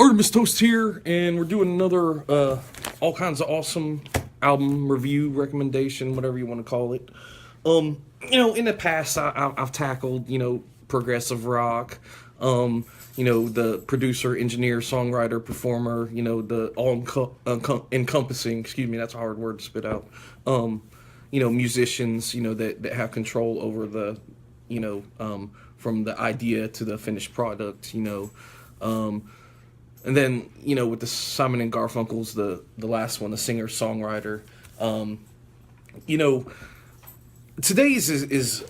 Artemis Toast here, and we're doing another all kinds of awesome album review recommendation, whatever you want to call it. In the past, I've tackled progressive rock, the producer, engineer, songwriter, performer, the encompassing. Excuse me, that's a hard word to spit out. Musicians, that have control over the, from the idea to the finished product, and then, with the Simon and Garfunkel's, the last one, the singer songwriter, you know, today's is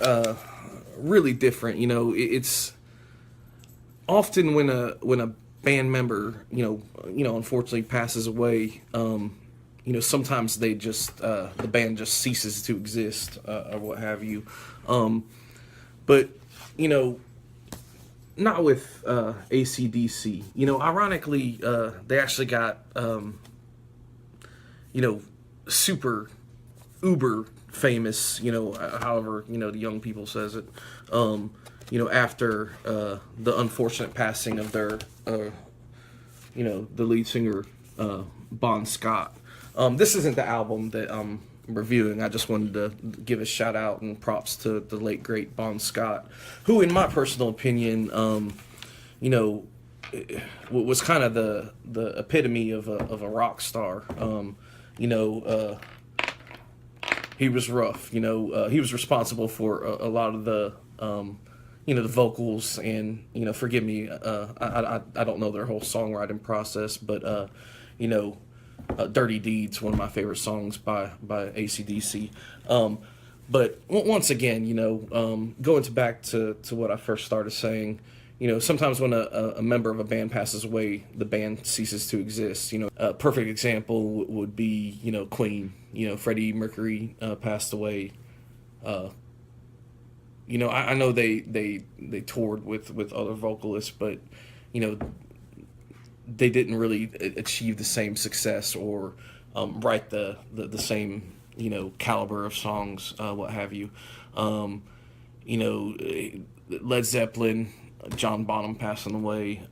really different. It's often when a band member, unfortunately passes away. Sometimes they just the band just ceases to exist, or what have you. But not with AC/DC. Ironically, they actually got super uber famous. However the young people says it. After the unfortunate passing of their the lead singer Bon Scott. This isn't the album that I'm reviewing. I just wanted to give a shout out and props to the late great Bon Scott, who, in my personal opinion, was kind of the epitome of a rock star. He was rough. He was responsible for a lot of the the vocals, and forgive me, I don't know their whole songwriting process, but Dirty Deeds, one of my favorite songs by AC/DC. But once again, going back to what I first started saying, sometimes when a member of a band passes away, the band ceases to exist. A perfect example would be, Queen. Freddie Mercury passed away. I know they toured with other vocalists, but they didn't really achieve the same success or write the same caliber of songs, what have you. Led Zeppelin, John Bonham passing away,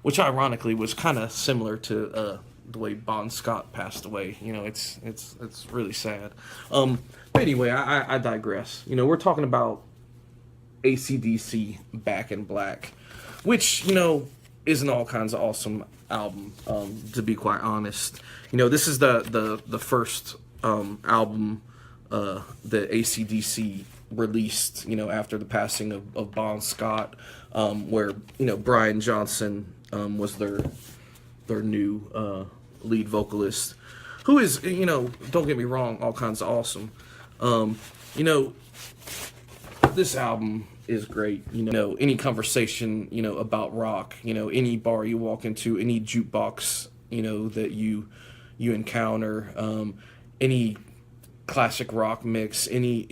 which ironically was kind of similar to the way Bon Scott passed away. It's really sad. But anyway, I digress. We're talking about AC/DC Back in Black, which is an all kinds of awesome album. To be quite honest, this is the first album that AC/DC released, after the passing of Bon Scott, where Brian Johnson was their new lead vocalist, who is don't get me wrong, all kinds of awesome. This album is great. Any conversation about rock, any bar you walk into, any jukebox that you encounter, any classic rock mix, any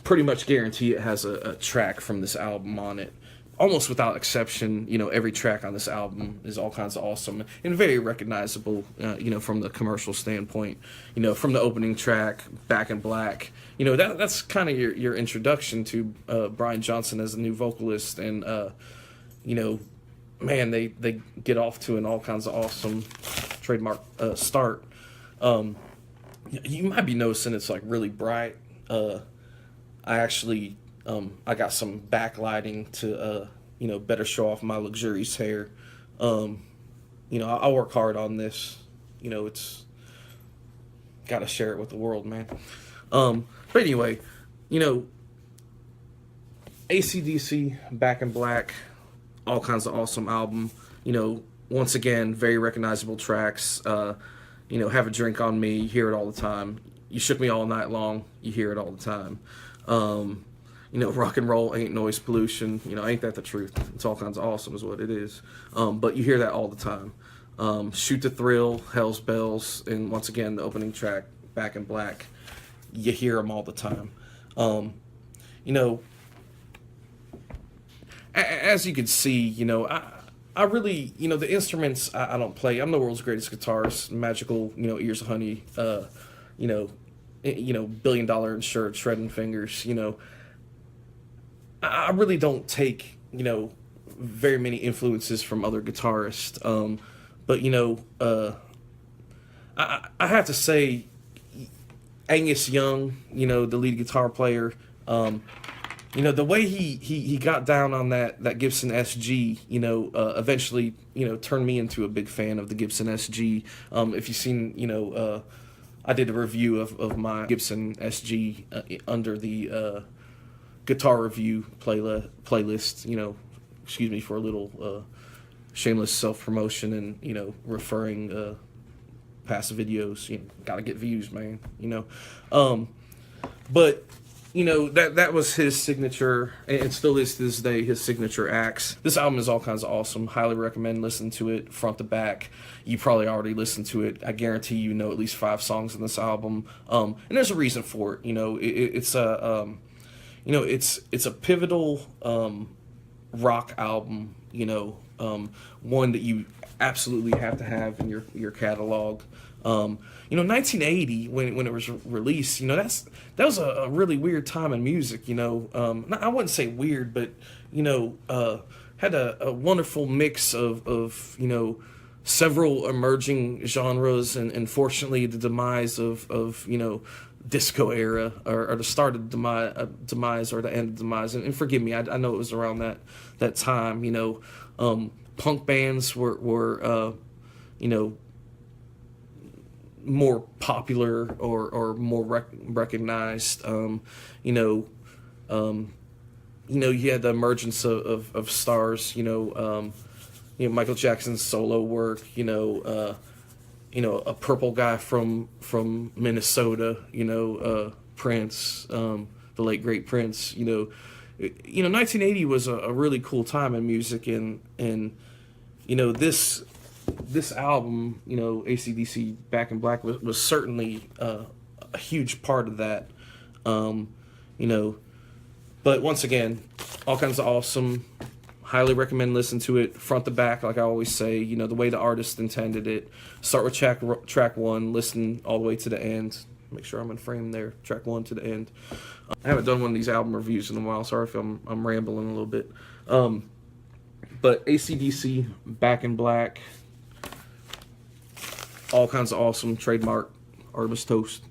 pretty much guarantee it has a track from this album on it. Almost without exception, every track on this album is all kinds of awesome and very recognizable, from the commercial standpoint. From the opening track, Back in Black, that's kind of your introduction to Brian Johnson as a new vocalist. And, man, they get off to an all kinds of awesome trademark start. You might be noticing it's like really bright. I got some backlighting to better show off my luxurious hair. I work hard on this. It's gotta share it with the world, man. But anyway, AC/DC Back in Black, all kinds of awesome album. Once again, very recognizable tracks. Have a Drink on Me, you hear it all the time. You Shook Me All Night Long, you hear it all the time. Rock and roll ain't noise pollution. Ain't that the truth? It's all kinds of awesome is what it is. But you hear that all the time. Shoot the Thrill, Hell's Bells, and once again, the opening track, Back in Black, you hear them all the time. As you can see, I really, the instruments I don't play. I'm the world's greatest guitarist, magical, ears of honey, $1 billion insured shredding fingers. I really don't take very many influences from other guitarists. But I have to say, Angus Young, the lead guitar player, the way he got down on that Gibson SG, eventually, turned me into a big fan of the Gibson SG. If you've seen, I did a review of my Gibson SG under the guitar review playlist, excuse me for a little shameless self-promotion and, referring past videos. Gotta get views, man, but that was his signature, and still is to this day his signature acts. This album is all kinds of awesome. Highly recommend listening to it front to back. You probably already listened to it. I guarantee you know at least 5 songs in this album. And there's a reason for it. It's a pivotal rock album. One that you absolutely have to have in your catalog. 1980 when it was released, that was a really weird time in music. I wouldn't say weird, but had a wonderful mix of several emerging genres, and unfortunately the demise of disco era, or the start of demise or the end of demise. And forgive me, I know it was around that time. Punk bands were more popular or more recognized. You had the emergence of stars. Michael Jackson's solo work. A purple guy from Minnesota. Prince, the late great Prince. 1980 was a really cool time in music, and this album, AC/DC Back in Black was certainly a huge part of that. But once again, all kinds of awesome. Highly recommend listening to it front to back, like I always say. The way the artist intended it. Start with track 1, listen all the way to the end. Make sure I'm in frame there. Track 1 to the end. I haven't done one of these album reviews in a while. Sorry if I'm rambling a little bit. But AC/DC Back in Black. All kinds of awesome. Trademark Artemis Toast.